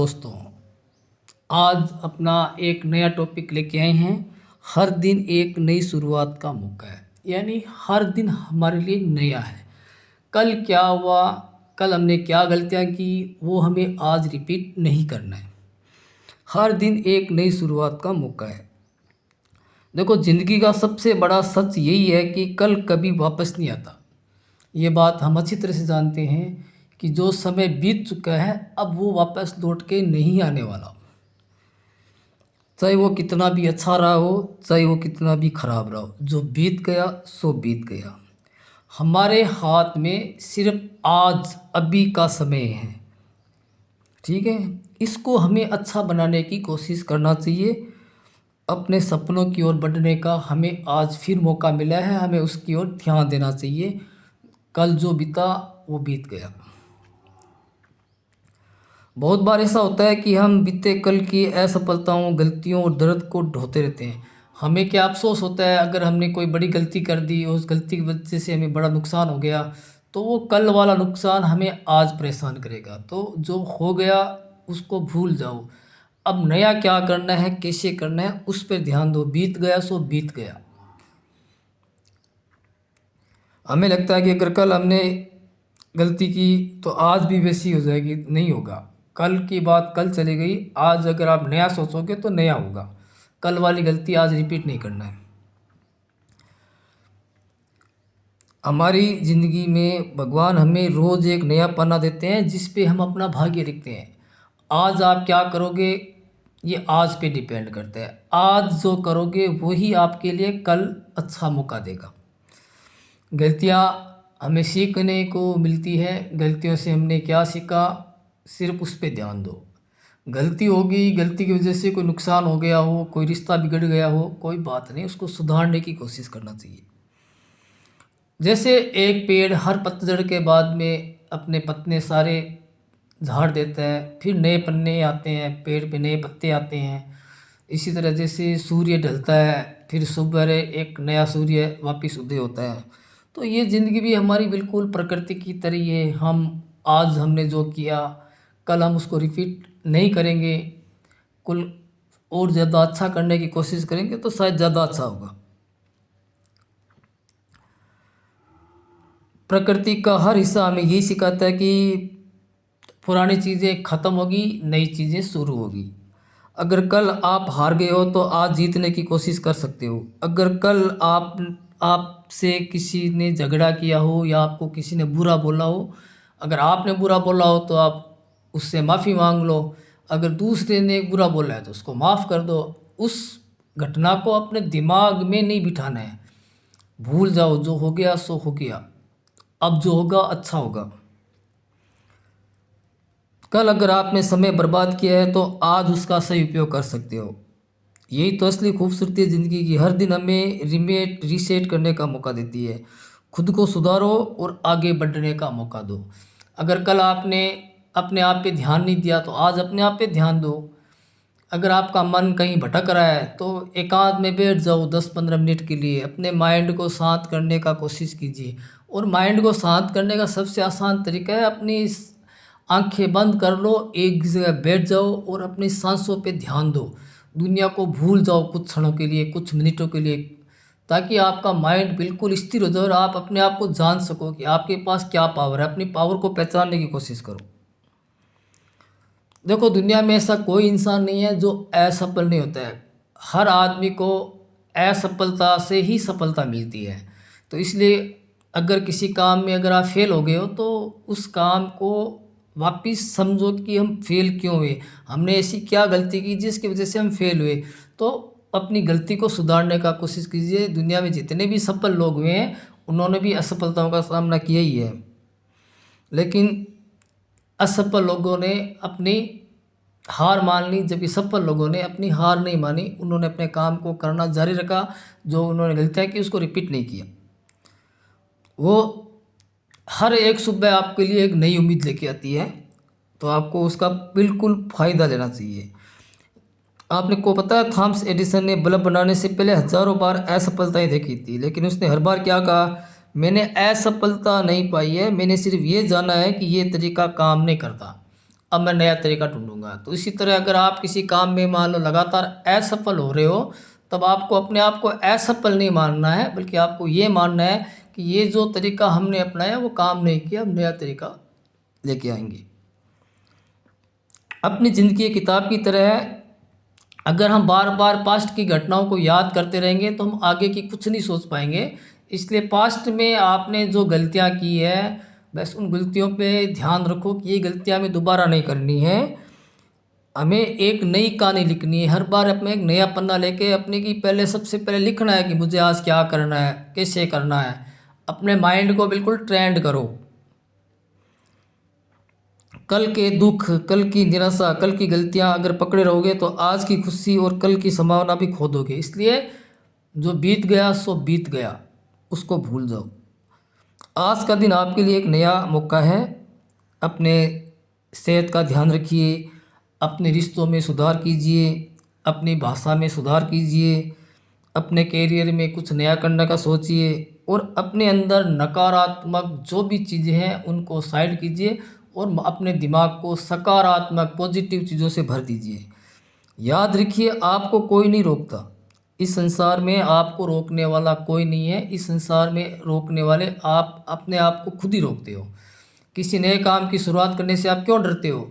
दोस्तों, आज अपना एक नया टॉपिक लेके आए हैं। हर दिन एक नई शुरुआत का मौका है, यानी हर दिन हमारे लिए नया है। कल क्या हुआ, कल हमने क्या गलतियाँ की, वो हमें आज रिपीट नहीं करना है। हर दिन एक नई शुरुआत का मौका है। देखो, ज़िंदगी का सबसे बड़ा सच यही है कि कल कभी वापस नहीं आता। ये बात हम अच्छी तरह से जानते हैं कि जो समय बीत चुका है अब वो वापस लौट के नहीं आने वाला। चाहे वो कितना भी अच्छा रहा हो, चाहे वो कितना भी खराब रहा हो, जो बीत गया सो बीत गया। हमारे हाथ में सिर्फ आज अभी का समय है, ठीक है। इसको हमें अच्छा बनाने की कोशिश करना चाहिए। अपने सपनों की ओर बढ़ने का हमें आज फिर मौका मिला है, हमें उसकी ओर ध्यान देना चाहिए। कल जो बीता वो बीत गया। बहुत बार ऐसा होता है कि हम बीते कल की असफलताओं, गलतियों और दर्द को ढोते रहते हैं। हमें क्या अफसोस होता है अगर हमने कोई बड़ी गलती कर दी और उस गलती की वजह से हमें बड़ा नुकसान हो गया, तो वो कल वाला नुकसान हमें आज परेशान करेगा। तो जो हो गया उसको भूल जाओ। अब नया क्या करना है, कैसे करना है, उस पर ध्यान दो। बीत गया सो बीत गया। हमें लगता है कि अगर कल हमने गलती की तो आज भी वैसी हो जाएगी, नहीं होगा। कल की बात कल चली गई। आज अगर आप नया सोचोगे तो नया होगा। कल वाली गलती आज रिपीट नहीं करना है। हमारी ज़िंदगी में भगवान हमें रोज़ एक नया पन्ना देते हैं जिस पे हम अपना भाग्य लिखते हैं। आज आप क्या करोगे ये आज पे डिपेंड करता है। आज जो करोगे वही आपके लिए कल अच्छा मौका देगा। गलतियाँ हमें सीखने को मिलती है। गलतियों से हमने क्या सीखा, सिर्फ उस पे ध्यान दो। गलती होगी, गलती की वजह से कोई नुकसान हो गया हो, कोई रिश्ता बिगड़ गया हो, कोई बात नहीं, उसको सुधारने की कोशिश करना चाहिए। जैसे एक पेड़ हर पतझड़ के बाद में अपने पत्ते सारे झाड़ देता है, फिर नए पन्ने आते हैं, पेड़ पे नए पत्ते आते हैं। इसी तरह जैसे सूर्य ढलता है, फिर सुबह एक नया सूर्य वापस उदय होता है। तो ये ज़िंदगी भी हमारी बिल्कुल प्रकृति की तरह ही है। हम आज हमने जो किया कल हम उसको रिपीट नहीं करेंगे। कुल और ज़्यादा अच्छा करने की कोशिश करेंगे तो शायद ज़्यादा अच्छा होगा। प्रकृति का हर हिस्सा हमें यही सिखाता है कि पुरानी चीज़ें ख़त्म होगी, नई चीज़ें शुरू होगी। अगर कल आप हार गए हो तो आज जीतने की कोशिश कर सकते हो। अगर कल आपसे किसी ने झगड़ा किया हो या आपको किसी ने बुरा बोला हो, अगर आपने बुरा बोला हो तो आप उससे माफ़ी मांग लो। अगर दूसरे ने बुरा बोला है तो उसको माफ़ कर दो। उस घटना को अपने दिमाग में नहीं बिठाना है। भूल जाओ, जो हो गया सो हो गया। अब जो होगा अच्छा होगा। कल अगर आपने समय बर्बाद किया है तो आज उसका सही उपयोग कर सकते हो। यही तो असली खूबसूरती है ज़िंदगी की। हर दिन हमें रीसेट करने का मौका देती है। खुद को सुधारो और आगे बढ़ने का मौका दो। अगर कल आपने अपने आप पे ध्यान नहीं दिया तो आज अपने आप पे ध्यान दो। अगर आपका मन कहीं भटक रहा है तो एकांत में बैठ जाओ 10-15 मिनट के लिए। अपने माइंड को शांत करने का कोशिश कीजिए। और माइंड को शांत करने का सबसे आसान तरीका है, अपनी आंखें बंद कर लो, एक जगह बैठ जाओ और अपनी सांसों पे ध्यान दो। दुनिया को भूल जाओ कुछ क्षणों के लिए, कुछ मिनटों के लिए, ताकि आपका माइंड बिल्कुल स्थिर हो जाए और आप अपने आप को जान सको कि आपके पास क्या पावर है। अपनी पावर को पहचानने की कोशिश करो। देखो, दुनिया में ऐसा कोई इंसान नहीं है जो असफल नहीं होता है। हर आदमी को असफलता से ही सफलता मिलती है। तो इसलिए अगर किसी काम में अगर आप फेल हो गए हो तो उस काम को वापिस समझो कि हम फेल क्यों हुए, हमने ऐसी क्या गलती की जिसकी वजह से हम फेल हुए। तो अपनी गलती को सुधारने का कोशिश कीजिए। दुनिया में जितने भी सफल लोग हुए हैं उन्होंने भी असफलताओं का सामना किया ही है, लेकिन असफल लोगों ने अपनी हार मान ली, जबकि सफल लोगों ने अपनी हार नहीं मानी। उन्होंने अपने काम को करना जारी रखा। जो उन्होंने गलतियाँ की उसको रिपीट नहीं किया। वो हर एक सुबह आपके लिए एक नई उम्मीद लेके आती है, तो आपको उसका बिल्कुल फ़ायदा लेना चाहिए। आपने को पता है, थॉमस एडिसन ने बल्ब बनाने से पहले हज़ारों बार असफलताएं देखी थी, लेकिन उसने हर बार क्या कहा, मैंने असफलता नहीं पाई है, मैंने सिर्फ ये जाना है कि ये तरीका काम नहीं करता। अब मैं नया तरीका ढूंढूंगा। तो इसी तरह अगर आप किसी काम में मान लो लगातार असफल हो रहे हो, तब आपको अपने आप को असफल नहीं मानना है, बल्कि आपको ये मानना है कि ये जो तरीका हमने अपनाया वो काम नहीं किया, हम नया तरीका लेके आएंगे। अपनी ज़िंदगी एक किताब की तरह है, अगर हम बार बार पास्ट की घटनाओं को याद करते रहेंगे तो हम आगे की कुछ नहीं सोच पाएंगे। इसलिए पास्ट में आपने जो गलतियां की है, बस उन गलतियों पे ध्यान रखो कि ये गलतियां हमें दोबारा नहीं करनी है। हमें एक नई कहानी लिखनी है, हर बार अपने एक नया पन्ना लेके अपने की पहले सबसे पहले लिखना है कि मुझे आज क्या करना है, कैसे करना है। अपने माइंड को बिल्कुल ट्रेंड करो। कल के दुख, कल की निराशा, कल की गलतियां अगर पकड़े रहोगे तो आज की खुशी और कल की संभावना भी खो दोगे। इसलिए जो बीत गया सो बीत गया, उसको भूल जाओ। आज का दिन आपके लिए एक नया मौका है। अपने सेहत का ध्यान रखिए, अपने रिश्तों में सुधार कीजिए, अपनी भाषा में सुधार कीजिए, अपने कैरियर में कुछ नया करने का सोचिए और अपने अंदर नकारात्मक जो भी चीज़ें हैं उनको साइड कीजिए और अपने दिमाग को सकारात्मक पॉजिटिव चीज़ों से भर दीजिए। याद रखिए, आपको कोई नहीं रोकता। इस संसार में आपको रोकने वाला कोई नहीं है। इस संसार में रोकने वाले आप अपने आप को खुद ही रोकते हो। किसी नए काम की शुरुआत करने से आप क्यों डरते हो?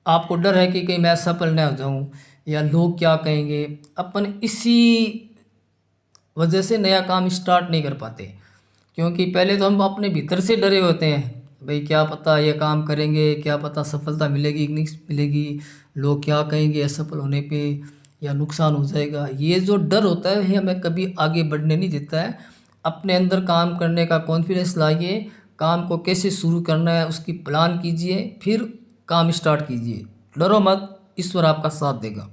आपको डर है कि कहीं मैं सफल न हो जाऊं या लोग क्या कहेंगे। अपन इसी वजह से नया काम स्टार्ट नहीं कर पाते, क्योंकि पहले तो हम अपने भीतर से डरे होते हैं, भाई क्या पता ये काम करेंगे, क्या पता सफलता मिलेगी कि नहीं मिलेगी, लोग क्या कहेंगे असफल होने पे, या नुकसान हो जाएगा। ये जो डर होता है ये हमें कभी आगे बढ़ने नहीं देता है। अपने अंदर काम करने का कॉन्फिडेंस लाइए, काम को कैसे शुरू करना है उसकी प्लान कीजिए, फिर काम स्टार्ट कीजिए। डरो मत, ईश्वर आपका साथ देगा।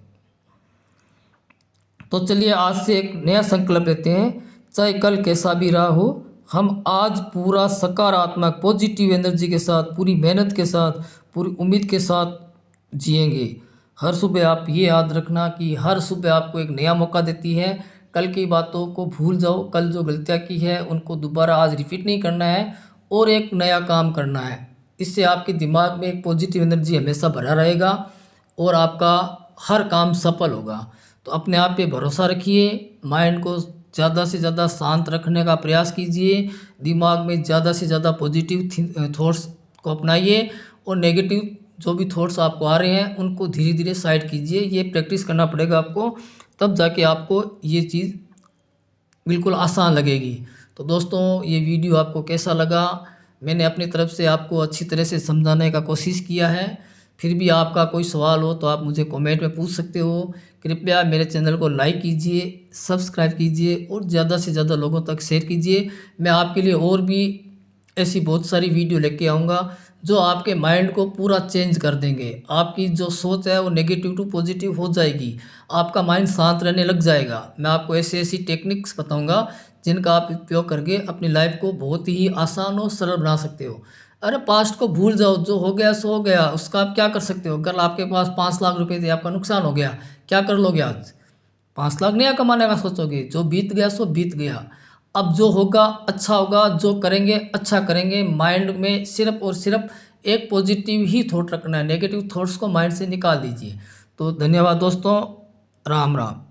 तो चलिए आज से एक नया संकल्प लेते हैं, चाहे कल कैसा भी रहा हो, हम आज पूरा सकारात्मक पॉजिटिव एनर्जी के साथ, पूरी मेहनत के साथ, पूरी उम्मीद के साथ जिएंगे। हर सुबह आप ये याद रखना कि हर सुबह आपको एक नया मौका देती है। कल की बातों को भूल जाओ, कल जो गलतियाँ की है उनको दोबारा आज रिपीट नहीं करना है और एक नया काम करना है। इससे आपके दिमाग में एक पॉजिटिव एनर्जी हमेशा भरा रहेगा और आपका हर काम सफल होगा। तो अपने आप पे भरोसा रखिए, माइंड को ज़्यादा से ज़्यादा शांत रखने का प्रयास कीजिए, दिमाग में ज़्यादा से ज़्यादा पॉजिटिव थॉट्स को अपनाइए और नेगेटिव जो भी थॉट्स आपको आ रहे हैं उनको धीरे धीरे साइड कीजिए। ये प्रैक्टिस करना पड़ेगा आपको, तब जाके आपको ये चीज़ बिल्कुल आसान लगेगी। तो दोस्तों, ये वीडियो आपको कैसा लगा? मैंने अपनी तरफ से आपको अच्छी तरह से समझाने का कोशिश किया है। फिर भी आपका कोई सवाल हो तो आप मुझे कमेंट में पूछ सकते हो। कृपया मेरे चैनल को लाइक कीजिए, सब्सक्राइब कीजिए और ज़्यादा से ज़्यादा लोगों तक शेयर कीजिए। मैं आपके लिए और भी ऐसी बहुत सारी वीडियो लेके आऊँगा जो आपके माइंड को पूरा चेंज कर देंगे। आपकी जो सोच है वो नेगेटिव टू पॉजिटिव हो जाएगी, आपका माइंड शांत रहने लग जाएगा। मैं आपको ऐसी ऐसी टेक्निक्स बताऊंगा जिनका आप उपयोग करके अपनी लाइफ को बहुत ही आसान और सरल बना सकते हो। अरे पास्ट को भूल जाओ, जो हो गया सो हो गया, उसका आप क्या कर सकते हो? अगर आपके पास 5 लाख रुपए थे, आपका नुकसान हो गया, क्या कर लोगे आज? 5 लाख नया कमाने का सोचोगे? जो बीत गया सो बीत गया। अब जो होगा अच्छा होगा, जो करेंगे अच्छा करेंगे। माइंड में सिर्फ और सिर्फ एक पॉजिटिव ही थॉट रखना है, नेगेटिव थॉट्स को माइंड से निकाल दीजिए। तो धन्यवाद दोस्तों, राम राम।